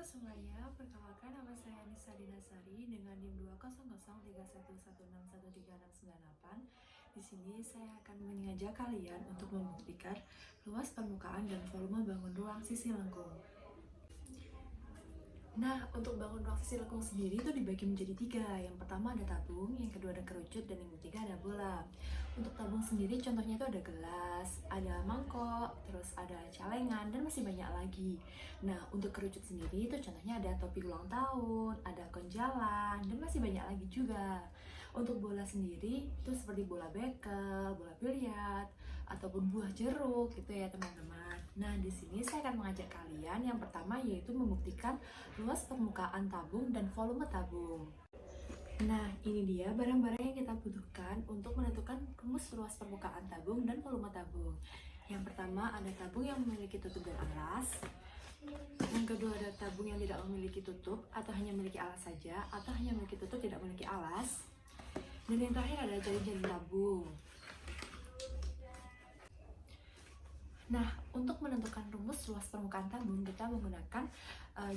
semuanya, perkenalkan nama saya Nisa Dinasari dengan NIM 2003116136138. Di sini saya akan mengajak kalian untuk membuktikan luas permukaan dan volume bangun ruang sisi lengkung. Nah, untuk bangun ruang sisi lengkung sendiri itu dibagi menjadi 3. Yang pertama ada tabung, yang kedua ada kerucut, dan yang ketiga ada bola. Untuk tabung sendiri contohnya itu ada gelas, ada mangkok, terus ada celengan, dan masih banyak lagi. Nah, untuk kerucut sendiri itu contohnya ada topi ulang tahun, ada konjalan, dan masih banyak lagi juga. Untuk bola sendiri itu seperti bola bekel, bola biliar, ataupun buah jeruk gitu ya teman-teman. Nah, di sini saya akan mengajak kalian yang pertama yaitu membuktikan luas permukaan tabung dan volume tabung. Nah, ini dia barang-barang yang kita butuhkan untuk menentukan rumus luas permukaan tabung dan volume tabung. Yang pertama ada tabung yang memiliki tutup dan alas. Yang kedua ada tabung yang tidak memiliki tutup atau hanya memiliki alas saja, atau hanya memiliki tutup tidak memiliki alas. Dan yang terakhir ada jaring-jaring tabung. Nah, untuk menentukan rumus luas permukaan tabung, kita menggunakan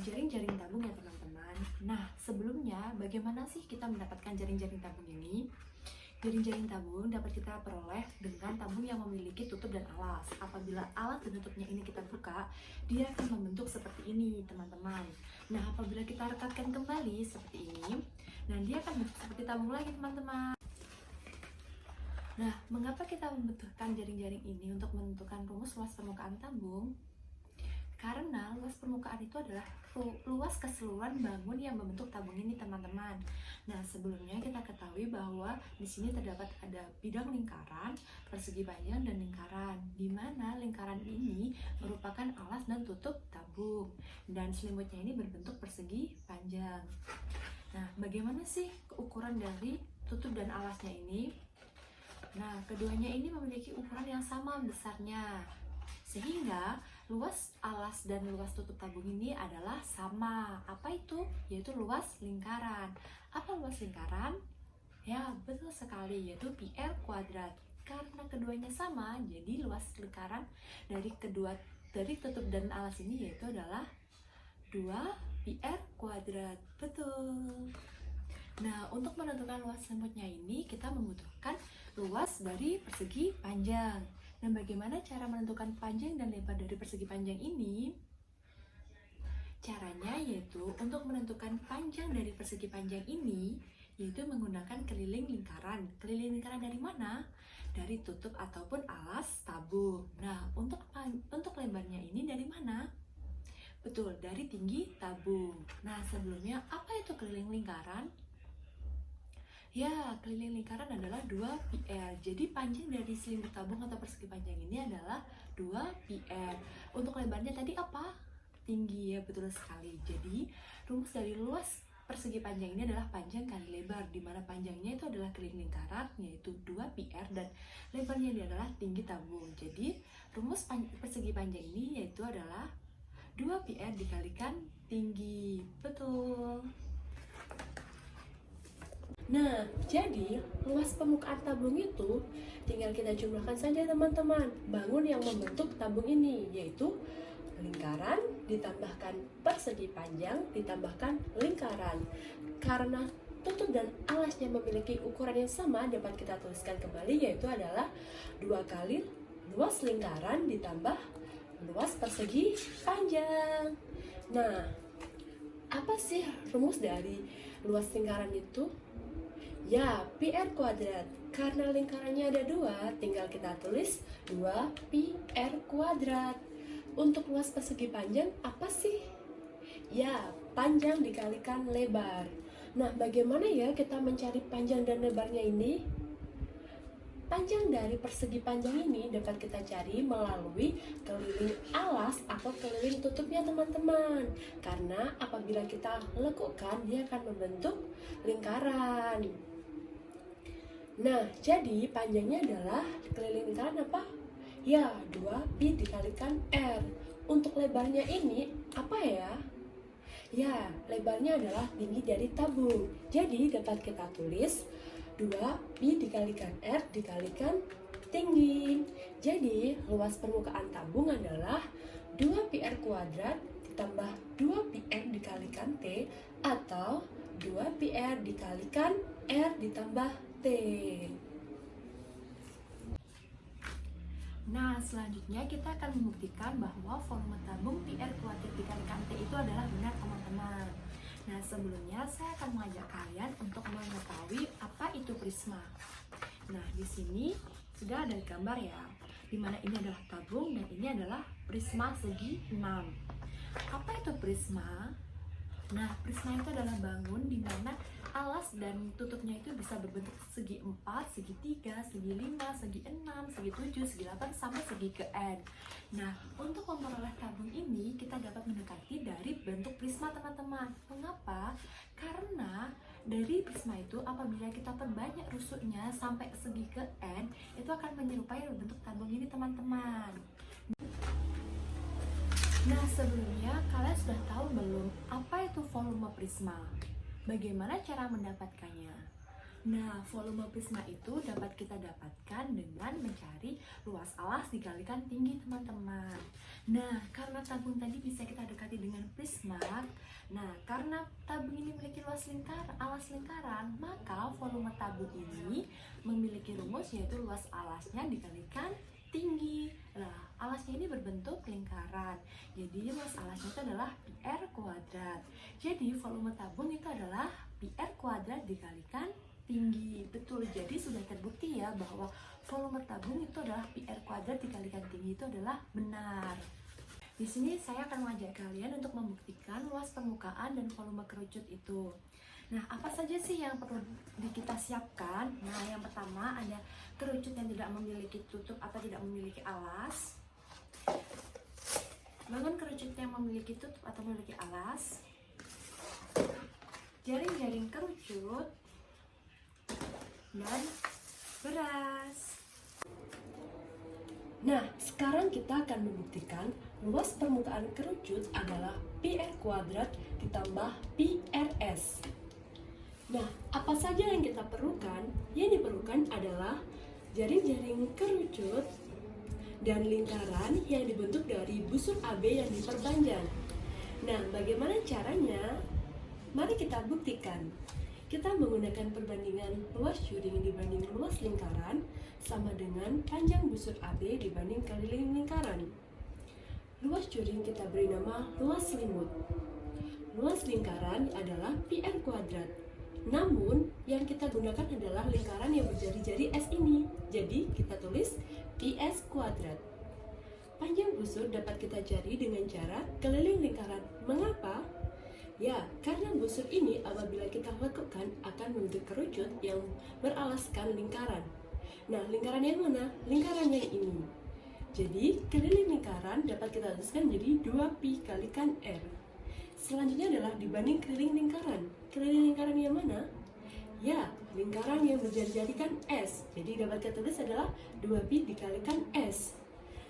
jaring-jaring tabung ya teman-teman. Nah, sebelumnya bagaimana sih kita mendapatkan jaring-jaring tabung ini? Jaring-jaring tabung dapat kita peroleh dengan tabung yang memiliki tutup dan alas. Apabila alas dan tutupnya ini kita buka, dia akan membentuk seperti ini teman-teman. Nah, apabila kita rekatkan kembali seperti ini, nah dia akan bentuk seperti tabung lagi teman-teman. Nah, mengapa kita membutuhkan jaring-jaring ini untuk menentukan rumus luas permukaan tabung? Karena luas permukaan itu adalah luas keseluruhan bangun yang membentuk tabung ini, teman-teman. Nah, sebelumnya kita ketahui bahwa di sini terdapat ada bidang lingkaran, persegi panjang, dan lingkaran, di mana lingkaran ini merupakan alas dan tutup tabung, dan selimutnya ini berbentuk persegi panjang. Nah, bagaimana sih ukuran dari tutup dan alasnya ini? Nah, keduanya ini memiliki ukuran yang sama besarnya, sehingga luas alas dan luas tutup tabung ini adalah sama. Apa itu? Yaitu luas lingkaran. Apa luas lingkaran? Ya, betul sekali, yaitu PR kuadrat. Karena keduanya sama, jadi luas lingkaran dari tutup dan alas ini yaitu adalah 2PR kuadrat. Betul. Nah, untuk menentukan luas selimutnya ini, kita membutuhkan luas dari persegi panjang. Nah, bagaimana cara menentukan panjang dan lebar dari persegi panjang ini? Caranya yaitu untuk menentukan panjang dari persegi panjang ini, yaitu menggunakan keliling lingkaran. Keliling lingkaran dari mana? Dari tutup ataupun alas tabung. Nah, untuk lebarnya ini dari mana? Betul, dari tinggi tabung. Nah, sebelumnya apa itu keliling lingkaran? Ya, keliling lingkaran adalah 2PR. Jadi panjang dari selimut tabung atau persegi panjang ini adalah 2PR. Untuk lebarnya tadi apa? Tinggi, ya betul sekali. Jadi rumus dari luas persegi panjang ini adalah panjang kali lebar, di mana panjangnya itu adalah keliling lingkaran yaitu 2PR dan lebarnya ini adalah tinggi tabung. Jadi rumus persegi panjang ini yaitu adalah 2PR dikalikan tinggi. Betul. Nah, jadi luas permukaan tabung itu tinggal kita jumlahkan saja teman-teman bangun yang membentuk tabung ini, yaitu lingkaran ditambahkan persegi panjang ditambahkan lingkaran. Karena tutup dan alasnya memiliki ukuran yang sama, dapat kita tuliskan kembali yaitu adalah 2 kali luas lingkaran ditambah luas persegi panjang. Nah, apa sih rumus dari luas lingkaran itu? Ya, PR kuadrat. Karena lingkarannya ada 2, tinggal kita tulis 2PR kuadrat. Untuk luas persegi panjang apa sih? Ya, panjang dikalikan lebar. Nah, bagaimana ya kita mencari panjang dan lebarnya ini? Panjang dari persegi panjang ini dapat kita cari melalui keliling alas atau keliling tutupnya teman-teman. Karena apabila kita lekukkan, dia akan membentuk lingkaran. Nah, jadi panjangnya adalah keliling lingkaran apa? Ya, 2pi dikalikan R. Untuk lebarnya ini apa ya? Ya, lebarnya adalah tinggi dari tabung. Jadi dapat kita tulis 2pi dikalikan R dikalikan tinggi. Jadi luas permukaan tabung adalah 2PR kuadrat ditambah 2πr dikalikan T atau 2πr dikalikan R ditambah T. Nah, selanjutnya kita akan membuktikan bahwa volume tabung PR kuadrat dikalikan T itu adalah benar, teman-teman. Nah, sebelumnya saya akan mengajak kalian untuk mengetahui apa itu prisma. Nah, di sini sudah ada gambar ya, dimana ini adalah tabung dan ini adalah prisma segi 6. Apa itu prisma? Nah, prisma itu adalah bangun di mana alas dan tutupnya itu bisa berbentuk segi 4, segi 3, segi 5, segi 6, segi 7, segi 8, sampai segi ke N. Nah, untuk memperoleh tabung ini kita dapat mendekati dari bentuk prisma, teman-teman. Mengapa? Karena dari prisma itu apabila kita perbanyak rusuknya sampai segi ke N, itu akan menyerupai bentuk tabung ini, teman-teman. Nah, sebelumnya kalian sudah tahu belum apa itu volume prisma? Bagaimana cara mendapatkannya? Nah, volume prisma itu dapat kita dapatkan dengan mencari luas alas dikalikan tinggi, teman-teman. Nah, karena tabung tadi bisa kita dekati dengan prisma, nah karena tabung ini memiliki alas lingkaran, maka volume tabung ini memiliki rumus yaitu luas alasnya dikalikan tinggi. Nah, alasnya ini berbentuk lingkaran. Jadi luas alasnya itu adalah PR kuadrat. Jadi volume tabung itu adalah PR kuadrat dikalikan tinggi. Betul. Jadi sudah terbukti ya bahwa volume tabung itu adalah PR kuadrat dikalikan tinggi itu adalah benar. Di sini saya akan mengajak kalian untuk membuktikan luas permukaan dan volume kerucut itu. Nah, apa saja sih yang perlu kita siapkan? Nah, yang pertama ada kerucut yang tidak memiliki tutup atau tidak memiliki alas. Bangun kerucut yang memiliki tutup atau memiliki alas. Jaring-jaring kerucut dan beras. Nah, sekarang kita akan membuktikan luas permukaan kerucut adalah PR kuadrat ditambah PRS. Nah, apa saja yang kita perlukan? Yang diperlukan adalah jaring-jaring kerucut dan lingkaran yang dibentuk dari busur AB yang diperpanjang. Nah, bagaimana caranya? Mari kita buktikan. Kita menggunakan perbandingan luas jaring dibanding luas lingkaran sama dengan panjang busur AB dibanding keliling lingkaran. Luas jaring kita beri nama luas selimut. Luas lingkaran adalah PR kuadrat. Namun, yang kita gunakan adalah lingkaran yang berjari-jari S ini. Jadi, kita tulis PS kuadrat. Panjang busur dapat kita cari dengan cara keliling lingkaran. Mengapa? Ya, karena busur ini apabila kita lakukan akan membentuk kerucut yang beralaskan lingkaran. Nah, lingkaran yang mana? Lingkaran yang ini. Jadi, keliling lingkaran dapat kita tuliskan jadi 2pi kalikan R. Selanjutnya adalah dibanding keliling lingkaran. Keliling lingkaran yang mana? Ya, lingkaran yang berjari-jarikan S. Jadi dapat kita tulis adalah 2pi dikalikan S.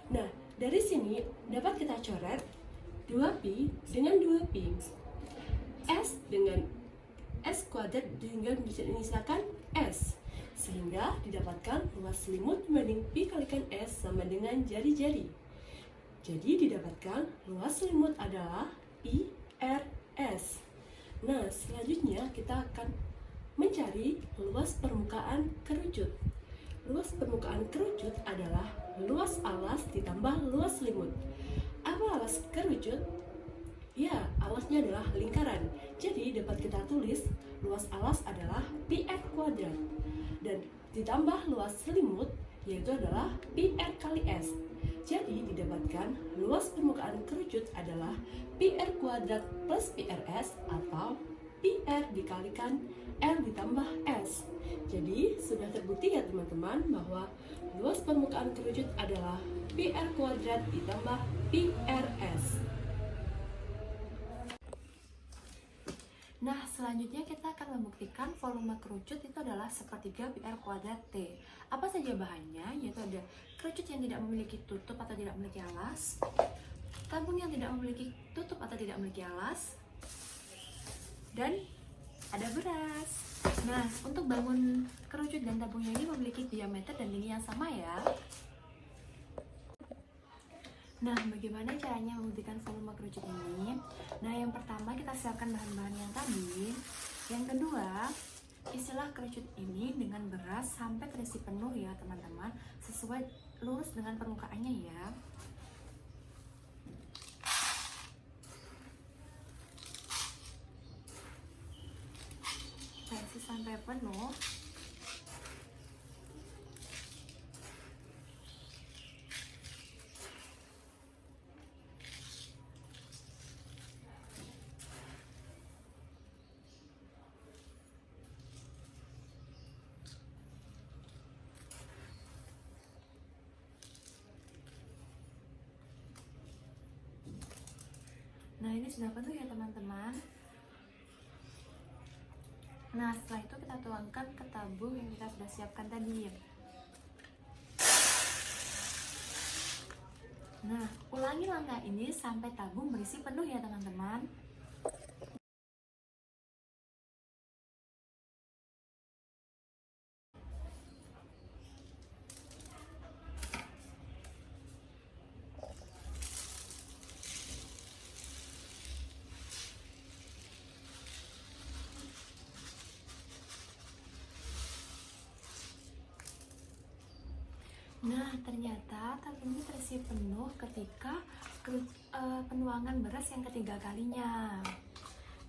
Nah, dari sini dapat kita coret 2pi dengan 2pi. S dengan S kuadrat sehingga bisa menyisakan S. Sehingga didapatkan luas selimut dibanding pi kalikan S sama dengan jari-jari. Jadi didapatkan luas selimut adalah PRS. Nah, selanjutnya kita akan mencari luas permukaan kerucut. Luas permukaan kerucut adalah luas alas ditambah luas selimut. Apa alas kerucut? Ya, alasnya adalah lingkaran. Jadi dapat kita tulis luas alas adalah PR kuadrat. Dan ditambah luas selimut yaitu adalah PR kali S. Jadi didapatkan luas permukaan kerucut adalah PR kuadrat plus PRS atau PR dikalikan R ditambah S. Jadi sudah terbukti ya teman-teman bahwa luas permukaan kerucut adalah PR kuadrat ditambah PRS. Nah, selanjutnya kita akan membuktikan volume kerucut itu adalah sepertiga PR kuadrat T. Apa saja bahannya? Yaitu ada kerucut yang tidak memiliki tutup atau tidak memiliki alas, tabung yang tidak memiliki tutup atau tidak memiliki alas, dan ada beras. Nah, untuk bangun kerucut dan tabungnya ini memiliki diameter dan tinggi yang sama ya. Nah, bagaimana caranya membuktikan volume kerucut ini? Nah, yang pertama kita siapkan bahan-bahan yang tadi. Yang kedua, isilah kerucut ini dengan beras sampai terisi penuh ya teman-teman, sesuai lurus dengan permukaannya ya. Kita isi sampai penuh. Nah, ini sudah penuh ya teman-teman. Nah, setelah itu kita tuangkan ke tabung yang kita sudah siapkan tadi. Nah, ulangi langkah ini sampai tabung berisi penuh ya teman-teman. Nah, ternyata tabung ini terisi penuh ketika penuangan beras yang ketiga kalinya.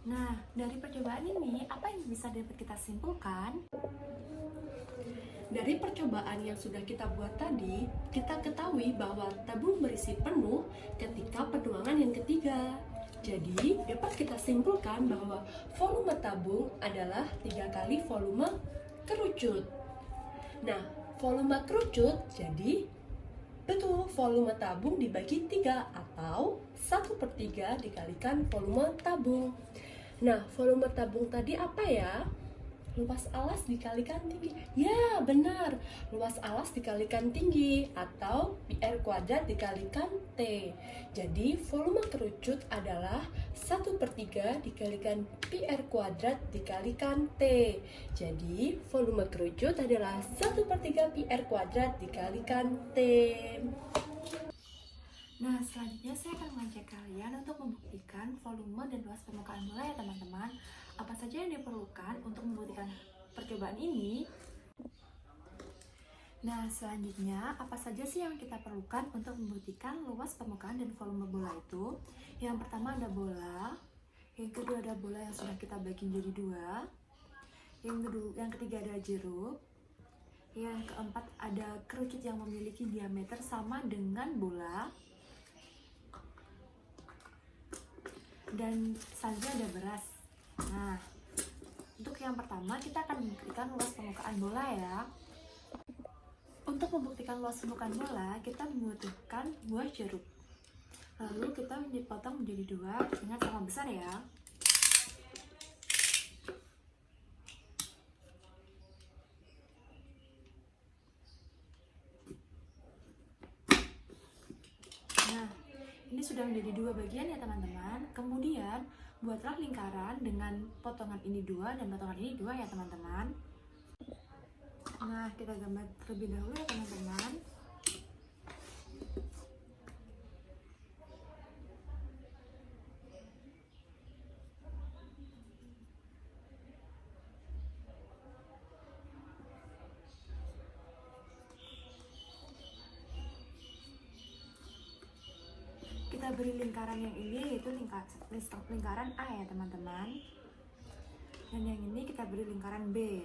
Nah, dari percobaan ini, apa yang bisa dapat kita simpulkan? Dari percobaan yang sudah kita buat tadi, kita ketahui bahwa tabung berisi penuh ketika penuangan yang ketiga. Jadi, dapat kita simpulkan bahwa volume tabung adalah 3 kali volume kerucut. Nah, volume kerucut jadi betul volume tabung dibagi 3 atau 1/3 dikalikan volume tabung. Nah, volume tabung tadi apa ya? Luas alas dikalikan tinggi. Ya, benar. Luas alas dikalikan tinggi atau pi r kuadrat dikalikan T. Jadi, volume kerucut adalah 1/3 dikalikan pi r kuadrat dikalikan T. Jadi, volume kerucut adalah 1/3 pi r kuadrat dikalikan T. Nah, selanjutnya saya akan mengajak kalian untuk membuktikan volume dan luas permukaan bola ya teman-teman. Apa saja yang diperlukan untuk membuktikan percobaan ini? Nah, selanjutnya apa saja sih yang kita perlukan untuk membuktikan luas permukaan dan volume bola itu? Yang pertama ada bola, yang kedua ada bola yang sudah kita bagi menjadi 2, yang ketiga ada jeruk, yang keempat ada kerucut yang memiliki diameter sama dengan bola, dan selanjutnya ada beras. Nah, untuk yang pertama kita akan membuktikan luas permukaan bola ya. Untuk membuktikan luas permukaan bola, kita membutuhkan buah jeruk. Lalu kita dipotong menjadi 2 dengan sama besar ya. Nah, ini sudah menjadi 2 bagian ya teman-teman. Kemudian buatlah lingkaran dengan potongan ini 2 dan potongan ini 2 ya teman-teman. Nah, kita gambar terlebih dahulu ya teman-teman. Kita beri lingkaran yang ini yaitu lingkaran A ya teman-teman. Dan yang ini kita beri lingkaran B.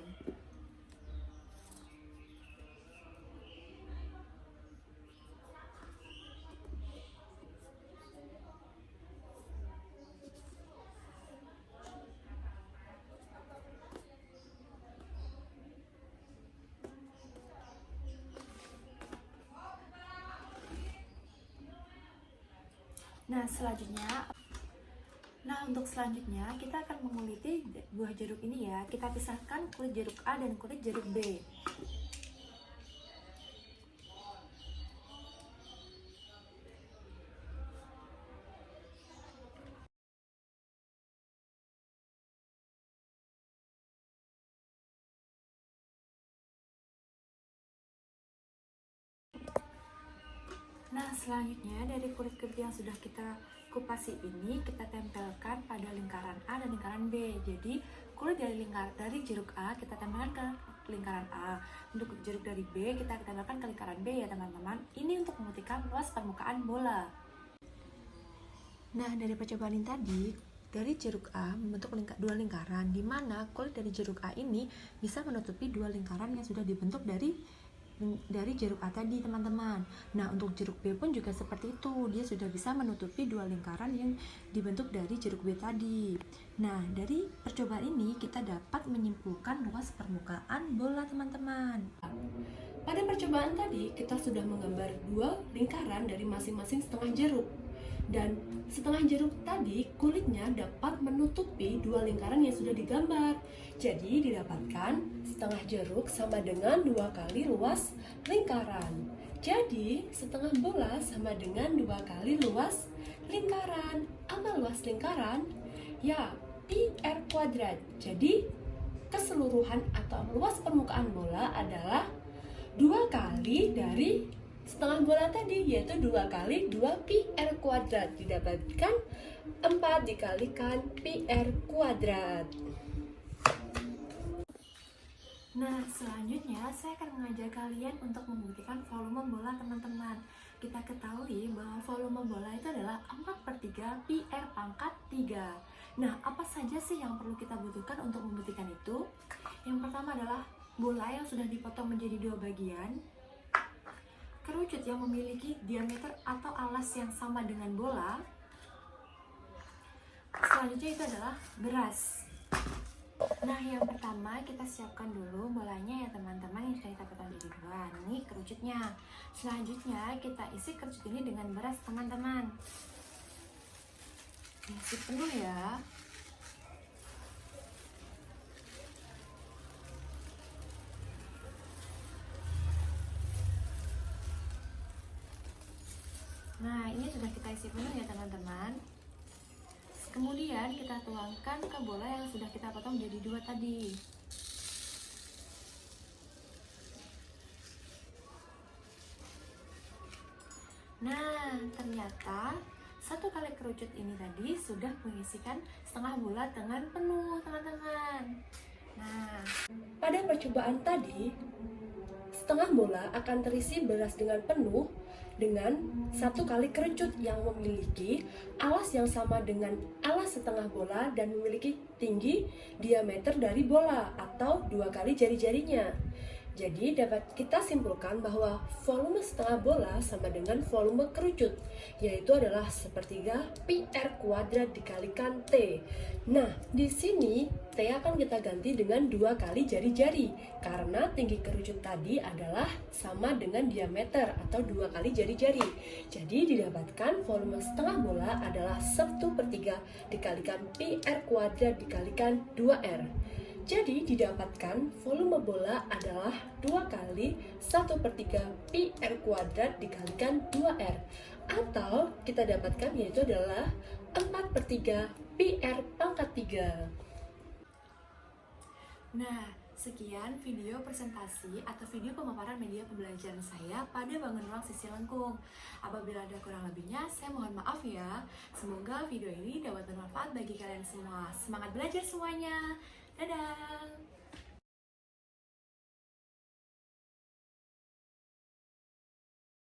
Untuk selanjutnya kita akan menguliti buah jeruk ini ya. Kita pisahkan kulit jeruk A dan kulit jeruk B. Nah, selanjutnya dari kulit-kulit yang sudah kita kupasi ini kita tempelkan pada lingkaran A dan lingkaran B. Jadi kulit dari jeruk A kita tempelkan ke lingkaran A. Untuk jeruk dari B kita tempelkan ke lingkaran B ya teman-teman. Ini untuk memutihkan luas permukaan bola. Nah, dari percobaan ini tadi, dari jeruk A membentuk dua lingkaran, di mana kulit dari jeruk A ini bisa menutupi dua lingkaran yang sudah dibentuk dari jeruk A tadi, teman-teman. Nah, untuk jeruk B pun juga seperti itu, dia sudah bisa menutupi dua lingkaran yang dibentuk dari jeruk B tadi. Nah, dari percobaan ini kita dapat menyimpulkan luas permukaan bola, teman-teman. Pada percobaan tadi, kita sudah menggambar dua lingkaran dari masing-masing setengah jeruk. Dan setengah jeruk tadi kulitnya dapat menutupi dua lingkaran yang sudah digambar. Jadi didapatkan setengah jeruk sama dengan 2 kali luas lingkaran. Jadi setengah bola sama dengan 2 kali luas lingkaran. Apa luas lingkaran? Ya, pi r kuadrat. Jadi keseluruhan atau luas permukaan bola adalah 2 kali dari setengah bola tadi, yaitu 2 kali 2 pi r kuadrat, didapatkan 4 dikalikan pi r kuadrat. Nah, selanjutnya saya akan mengajak kalian untuk membuktikan volume bola, teman-teman. Kita ketahui bahwa volume bola itu adalah 4/3 pi r pangkat 3. Nah, apa saja sih yang perlu kita butuhkan untuk membuktikan itu? Yang pertama adalah bola yang sudah dipotong menjadi 2 bagian, kerucut yang memiliki diameter atau alas yang sama dengan bola. Selanjutnya itu adalah beras. Nah, yang pertama kita siapkan dulu bolanya ya teman-teman, yang sudah kita potong jadi 2. Ini kerucutnya. Selanjutnya kita isi kerucut ini dengan beras, teman-teman. Isi penuh ya. Nah, ini sudah kita isi penuh ya teman-teman. Kemudian kita tuangkan ke bola yang sudah kita potong jadi 2 tadi. Nah, ternyata 1 kali kerucut ini tadi sudah mengisikan setengah bola dengan penuh, teman-teman. Nah, pada percobaan tadi, setengah bola akan terisi beras dengan penuh dengan 1 kali kerucut yang memiliki alas yang sama dengan alas setengah bola dan memiliki tinggi diameter dari bola atau 2 kali jari-jarinya. Jadi dapat kita simpulkan bahwa volume setengah bola sama dengan volume kerucut, yaitu adalah 1/3 pi r kuadrat dikalikan T. Nah, di sini T akan kita ganti dengan 2 kali jari-jari, karena tinggi kerucut tadi adalah sama dengan diameter atau 2 kali jari-jari. Jadi didapatkan volume setengah bola adalah 1/3 dikalikan pi r kuadrat dikalikan 2R. Jadi didapatkan volume bola adalah 2 kali 1/3 pi r kuadrat dikalikan 2R. Atau kita dapatkan yaitu adalah 4/3 pi r pangkat 3. Nah, sekian video presentasi atau video pemaparan media pembelajaran saya pada bangun ruang sisi lengkung. Apabila ada kurang lebihnya, saya mohon maaf ya. Semoga video ini dapat bermanfaat bagi kalian semua. Semangat belajar semuanya. Dadah!